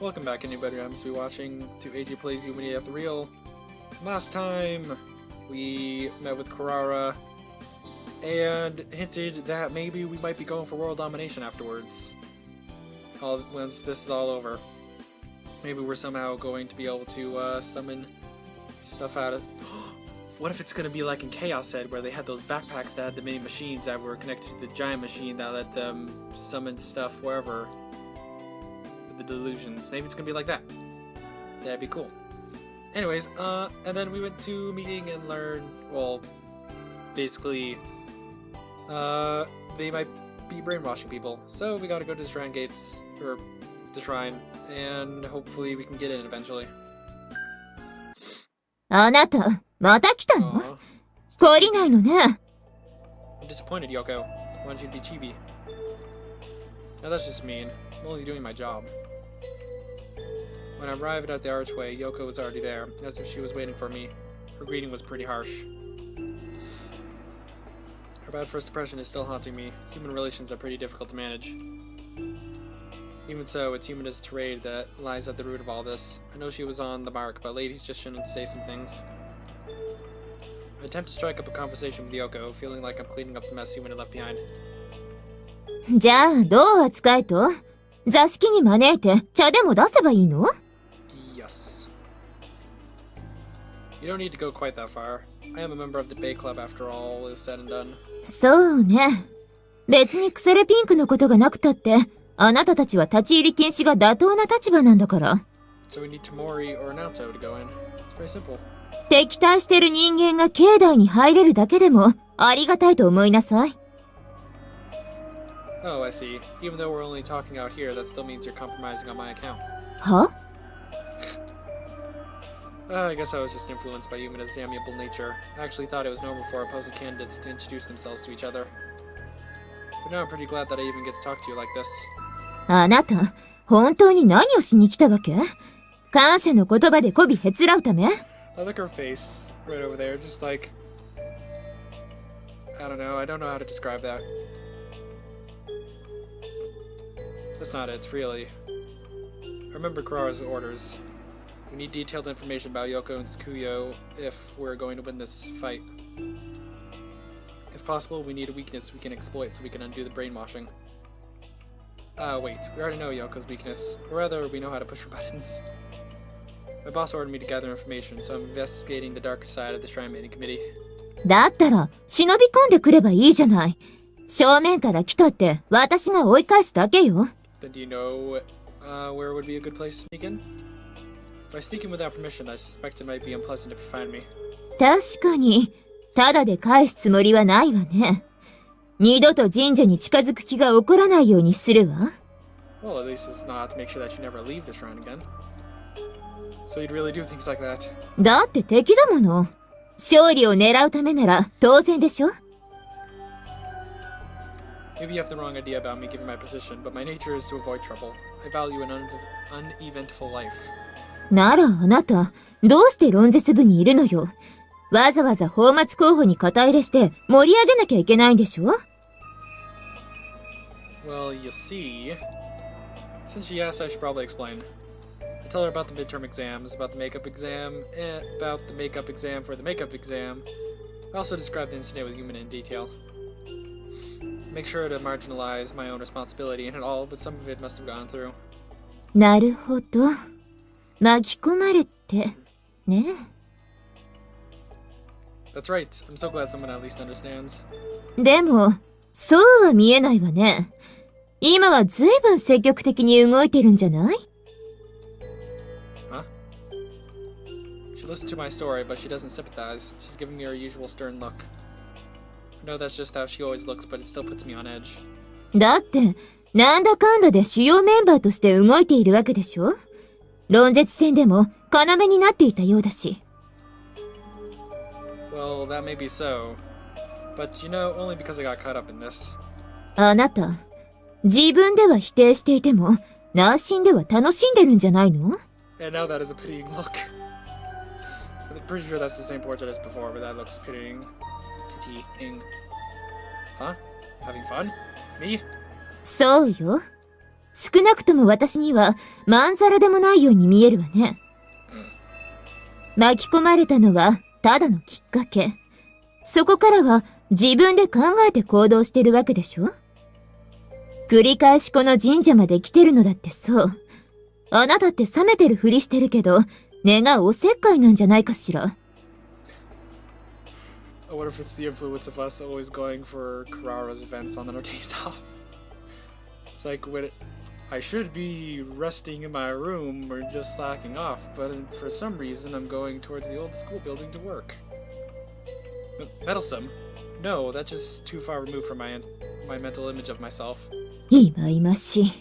Welcome back, anybody who happens to be watching, to AJ Plays Yumina the Ethereal. Last time, we met with Kurara, and hinted that maybe we might be going for world domination afterwards. Once this is all over. Maybe we're somehow going to be able to summon stuff out of... What if it's going to be like in Chaos Head, where they had those backpacks that had the mini machines that were connected to the giant machine that let them summon stuff wherever? The delusions. Maybe it's gonna be like that. That'd be cool. Anyways, and then we went to a meeting and learned, well, basically, they might be brainwashing people. So we gotta go to the shrine gates, or the shrine, and hopefully we can get in eventually. あなた、また来たの？懲りないのね。I'm disappointed, Youko. I wanted you to be chibi. Now that's just mean. I'm only doing my job. When I arrived at the archway, Youko was already there, as if she was waiting for me. Her greeting was pretty harsh. Her bad first impression is still haunting me. Human relations are pretty difficult to manage. Even so, it's Yumina's tirade that lies at the root of all this. I know she was on the mark, but ladies just shouldn't say some things. I attempt to strike up a conversation with Youko, feeling like I'm cleaning up the mess Yumina left behind. じゃあ、どう扱えと？座敷に招いて茶でも出せばいいの？ Yes. You don't need to go quite that far. I am a member of the Bay Club after all is said and done. そうね。別にクセレピンクのことがなくたって、あなたたちは立ち入り禁止が妥当な立場なんだから。So we need Tamori or Naoto to go in. It's very simple. 敵対してる人間が境内に入れるだけでもありがたいと思いなさい。Oh, I see. Even though we're only talking out here, that still means you're compromising on my account. は？ I guess I was just influenced by Yumina's amiable nature. I actually thought it was normal for opposing candidates to introduce themselves to each other. But now I'm pretty glad that I even get to talk to you like this. あなた、本当に何をしに来たわけ？感謝の言葉で媚びへつらうため？ I like her face right over there, just like... I don't know how to describe that. That's not it, it's really... Remember Kurara's orders. We need detailed information about Youko and Tsukuyo if we're going to win this fight. If possible, we need a weakness we can exploit so we can undo the brainwashing. Wait, we already know Yoko's weakness. Or rather, we know how to push her buttons. My boss ordered me to gather information, so I'm investigating the darker side of the Shrine Maiden Committee. だったら、忍び込んでくればいいじゃない。正面から来たって、私が追い返すだけよ。Then do you know, where would be a good place to sneak in? If I sneak in without permission, I suspect it might be unpleasant if you find me. 確かに、ただで返すつもりはないわね。二度と神社に近づく気が起こらないようにするわ。Well, at least it's not to make sure that you never leave the shrine again. So you'd really do things like that? だって敵だもの。勝利を狙うためなら当然でしょ？ Maybe you have the wrong idea about me given my position, but my nature is to avoid trouble. I value an uneventful life. ならあなた、どうして論絶部にいるのよ。わざわざ泡沫候補に肩入れして盛り上げなきゃいけないんでしょ？ Well, you see... Since she asked, I should probably explain. I tell her about the midterm exams, about the makeup exam, and about the makeup exam for the makeup exam. I also describe the incident with Yumina in detail. Make sure to marginalize my own responsibility in it all, but some of it must have gone through. なるほど。巻き込まれて、ね。That's right. I'm so glad someone at least understands. でも、そうは見えないわね。今は随分積極的に動いてるんじゃない？ Huh? She listened to my story, but she doesn't sympathize. She's giving me her usual stern look. I know that's just how she always looks, but it still puts me on edge. だって、なんだかんだで主要メンバーとして動いているわけでしょ？論絶戦でも要になっていたようだし。Well, that may be so. But only because I got caught up in this. あなた、自分では否定していても、内心では楽しんでるんじゃないの？ And now that is a pitying look. I'm pretty sure that's the same portrait as before, but that looks pitying. Huh? Having fun? Me? そうよ。少なくとも私にはまんざらでもないように見えるわね。巻き込まれたのはただのきっかけ。そこからは自分で考えて行動してるわけでしょ？繰り返しこの神社まで来てるのだってそう。あなたって冷めてるふりしてるけど、根がおせっかいなんじゃないかしら。I wonder if it's the influence of us always going for Karara's events on our days off. It's like when I should be resting in my room or just slacking off, but for some reason I'm going towards the old school building to work. Meddlesome? No, that's just too far removed from my mental image of myself. いまいましい。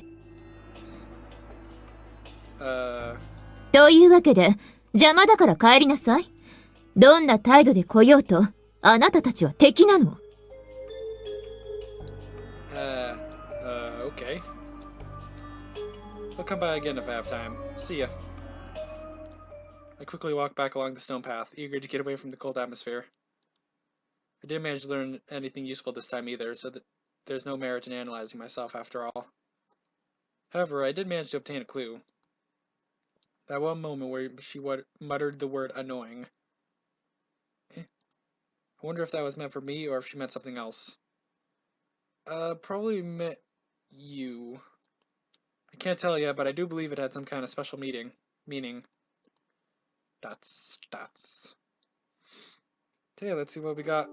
というわけで、邪魔だから帰りなさい。どんな態度で来ようと、あなたたちは敵なの。Okay. I'll come by again if I have time. See ya. I quickly walk back along the stone path, eager to get away from the cold atmosphere. I didn't manage to learn anything useful this time either, so that there's no merit in analyzing myself after all. However, I did manage to obtain a clue. That one moment where she muttered the word annoying. I wonder if that was meant for me or if she meant something else. Probably meant you. I can't tell yet, but I do believe it had some kind of special meaning. That's. Okay, let's see what we got.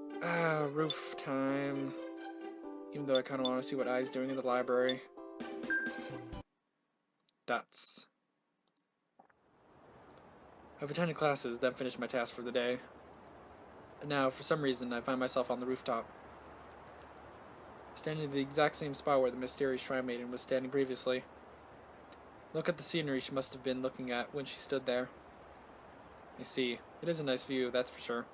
Roof time. Even though I kind of want to see what Ai's doing in the library. Dots. I've attended classes, then finished my task for the day. And now, for some reason, I find myself on the rooftop. Standing in the exact same spot where the mysterious shrine maiden was standing previously. Look at the scenery she must have been looking at when she stood there. You see, it is a nice view, that's for sure.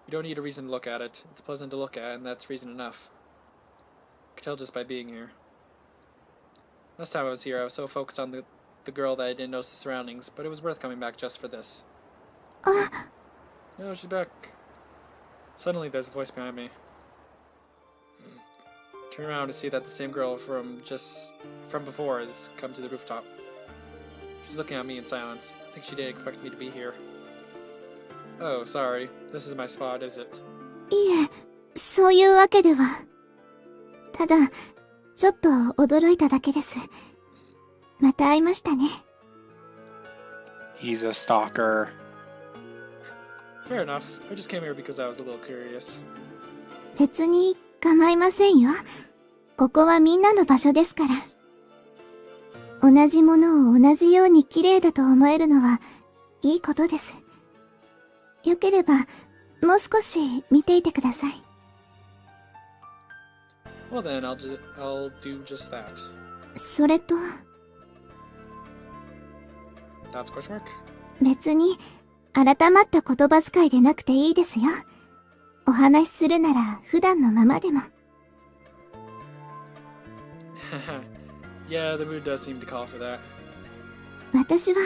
You don't need a reason to look at it. It's pleasant to look at, and that's reason enough. I can tell just by being here. Last time I was here, I was so focused on the girl that I didn't notice the surroundings, but it was worth coming back just for this. No, she's back. Suddenly, there's a voice behind me. Turn around to see that the same girl from before has come to the rooftop. She's looking at me in silence. I think she didn't expect me to be here. Oh, sorry. This is my spot, is it? いえ、そういうわけでは。ただ、ちょっと驚いただけです。また会いましたね。He's a stalker. Fair enough. I just came here because I was a little curious. 別に構いませんよ。ここはみんなの場所ですから。同じものを同じように綺麗だと思えるのはいいことです。よければ、もう少し見ていてください。Well then, I'll do just that. それと、That's question mark? 別に改まった言葉遣いでなくていいですよ。お話しするなら普段のままでも。Yeah, the mood does seem to call for that. 私は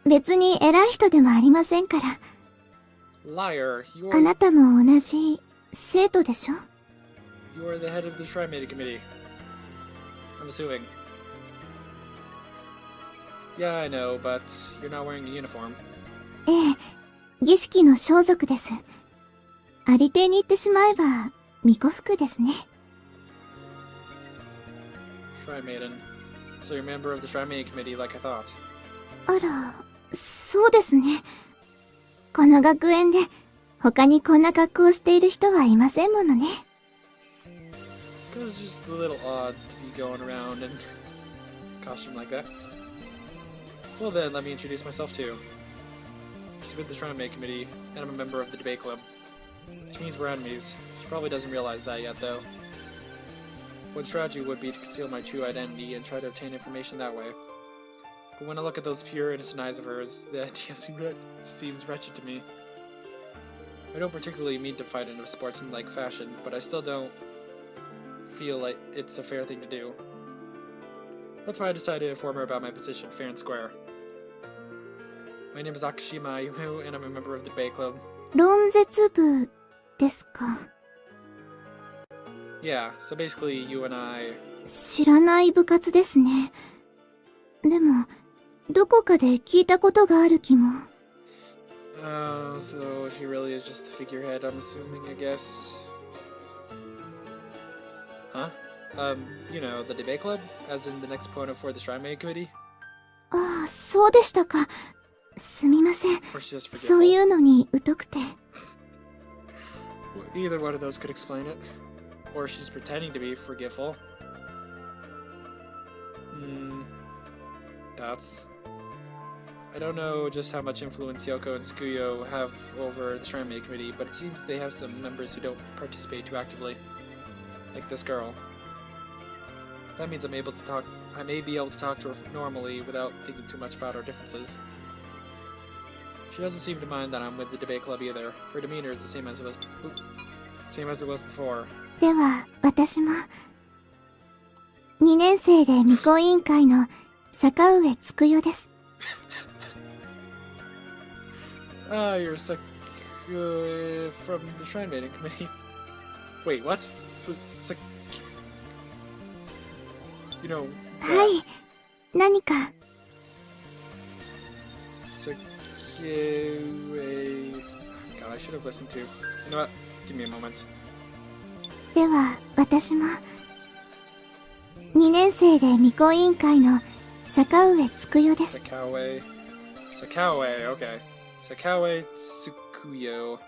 別に偉い人でもありませんから。Liar, あなたも同じ生徒でしょ？ You are the head of the Shrine Maiden Committee. I'm assuming. Yeah, I know, but you're not wearing a uniform. ええ、儀式の装束です。ありていに言ってしまえば、巫女服ですね。Shrine Maiden. So you're a member of the Shrine Maiden Committee like I thought. あら、そうですね。この学園で他にこんな格好をしている人はいませんものね。It was just a little odd to be going around in costume like that. Well then, let me introduce myself too. She's with the Shrine Maiden Committee, and I'm a member of the debate club. Which means we're enemies. She probably doesn't realize that yet, though. One strategy would be to conceal my true identity and try to obtain information that way. But when I look at those pure, innocent eyes of hers, the idea seems wretched to me. I don't particularly mean to fight in a sportsmanlike fashion, but I still don't feel like it's a fair thing to do. That's why I decided to inform her about my position, fair and square. My name is Akashima Ayumu, and I'm a member of the debate club. 論説部ですか。Yeah, so basically you and I 知らない部活ですね。でも、どこかで聞いたことがある気も。Oh, so she really is just the figurehead, I'm assuming, I guess. Huh? You know, the debate club? As in the next opponent for the Shrine Maid Committee? ああ、そうでしたか。すみません。 Or she's just そう forgetful? いうのに疎くて。Either one of those could explain it. Or she's pretending to be forgetful. That's... I don't know just how much influence Youko and Tsukuyo have over the Shrine Maid Committee, but it seems they have some members who don't participate too actively. Like this girl. That means I may be able to talk to her normally without thinking too much about our differences. She doesn't seem to mind that I'm with the debate club either. Her demeanor is the same as it was before. では、私も。2年生で未公委員会の坂上つくよです。Ah, you're from the Shrine Maiden Committee. Wait, what? You know... はい。何か。God, I should have listened to... You know what? Give me a moment. では、私も。2年生で未公委員会の坂上つくよです。Sakaue, okay. Sakaue Tsukuyo.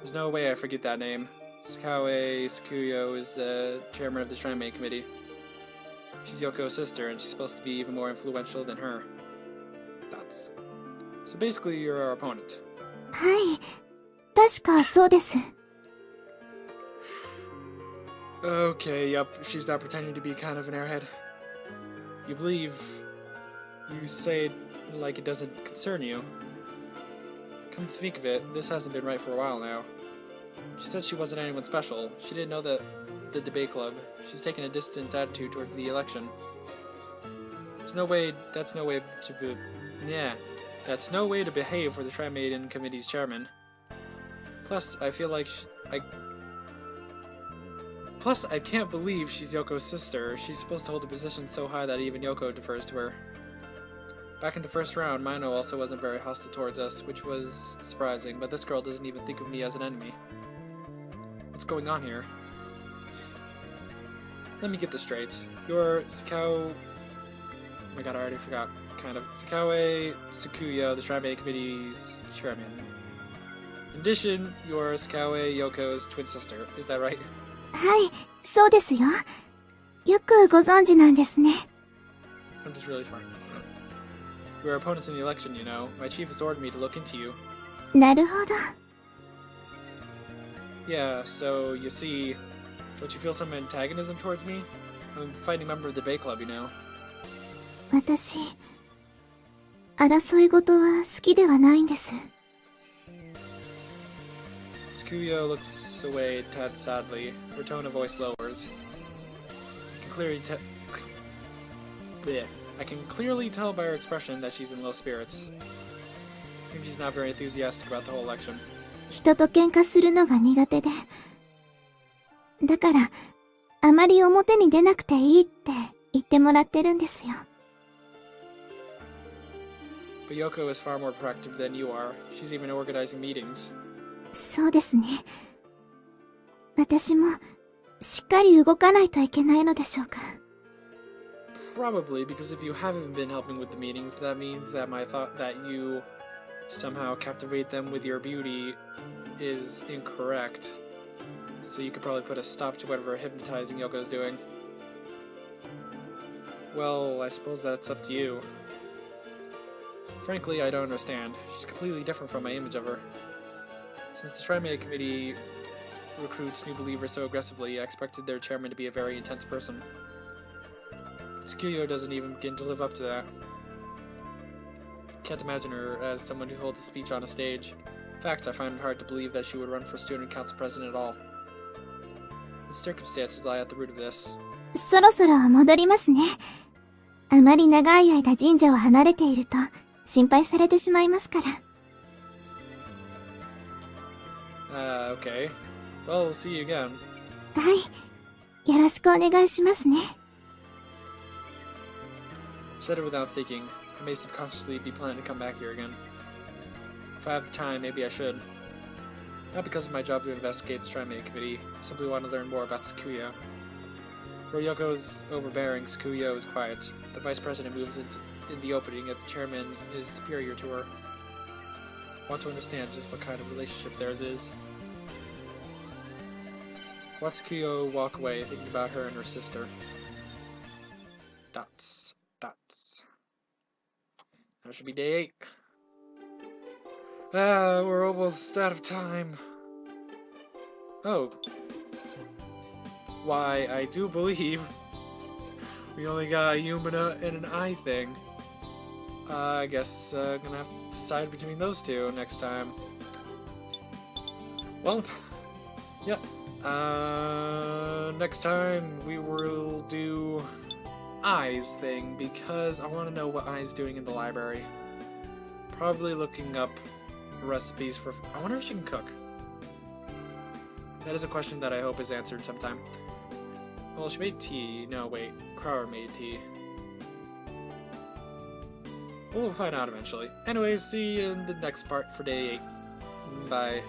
There's no way I forget that name. Sakaue Tsukuyo is the chairman of the Shrine Maid Committee. She's Yoko's sister, and she's supposed to be even more influential than her. That's... So basically, you're our opponent. はい。確かそうです。Okay, yep, she's not pretending to be kind of an airhead. You say it like it doesn't concern you. Come to think of it, this hasn't been right for a while now. She said she wasn't anyone special. She didn't know that the debate club. She's taken a distant attitude toward the election. That's no way to behave for the Shrine Maiden Committee's chairman. Plus, I feel like I can't believe she's Yoko's sister. She's supposed to hold a position so high that even Youko defers to her. Back in the first round, Mino also wasn't very hostile towards us, which was surprising, but this girl doesn't even think of me as an enemy. What's going on here? Let me get this straight. You're Sakao... Oh my god, I already forgot. Kind of. Sakaue Tsukuyo, the Shrine Maid Committee's chairman. In addition, you're Sakaue Yoko's twin sister. Is that right? はい、そうですよ。よくご存知なんですね。I'm just really smart. We were opponents in the election, you know. My chief has ordered me to look into you. なるほど。Yeah, so, you see... Don't you feel some antagonism towards me? I'm a fighting member of the debate club, you know. 私、争い事は好きではないんです。Tsukuyo looks away a tad sadly. Her tone of voice lowers. I can clearly tell by her expression that she's in low spirits. Seems she's not very enthusiastic about the whole election. 人と喧嘩するのが苦手で。だから、あまり表に出なくていいって言ってもらってるんですよ。But Youko is far more proactive than you are. She's even organizing meetings. そうですね。私も、しっかり動かないといけないのでしょうか。Probably, because if you haven't been helping with the meetings, that means that my thought that you somehow captivate them with your beauty is incorrect. So you could probably put a stop to whatever hypnotizing Yoko's doing. Well, I suppose that's up to you. Frankly, I don't understand. She's completely different from my image of her. Since the Shrine Maid Committee recruits new believers so aggressively, I expected their chairman to be a very intense person. Tsukuyo doesn't even begin to live up to that. Can't imagine her as someone who holds a speech on a stage. In fact, I find it hard to believe that she would run for student council president at all. The circumstances lie at the root of this. そろそろ戻りますね。あまり長い間神社を離れていると心配されてしまいますから。Okay. Well, we'll see you again. はい。よろしくお願いしますね。Said it without thinking. I may subconsciously be planning to come back here again. If I have the time, maybe I should. Not because of my job to investigate the Shrine Making Committee, I simply want to learn more about Tsukuyo. Where Youko is overbearing, Tsukuyo is quiet. The vice president moves in the opening, yet the chairman is superior to her. I want to understand just what kind of relationship theirs is. Watch Tsukuyo walk away, thinking about her and her sister. Dots. Dots. That should be day 8. Ah, we're almost out of time. Oh. Why, I do believe we only got a Yumina and an eye thing. I guess gonna have to decide between those two next time. Well, yeah. Next time we will do Ai's thing, because I want to know what Ai's doing in the library. Probably looking up recipes for... I wonder if she can cook. That is a question that I hope is answered sometime. Well, she made tea. No, wait. Crower made tea. We'll find out eventually. Anyways, see you in the next part for day 8. Bye.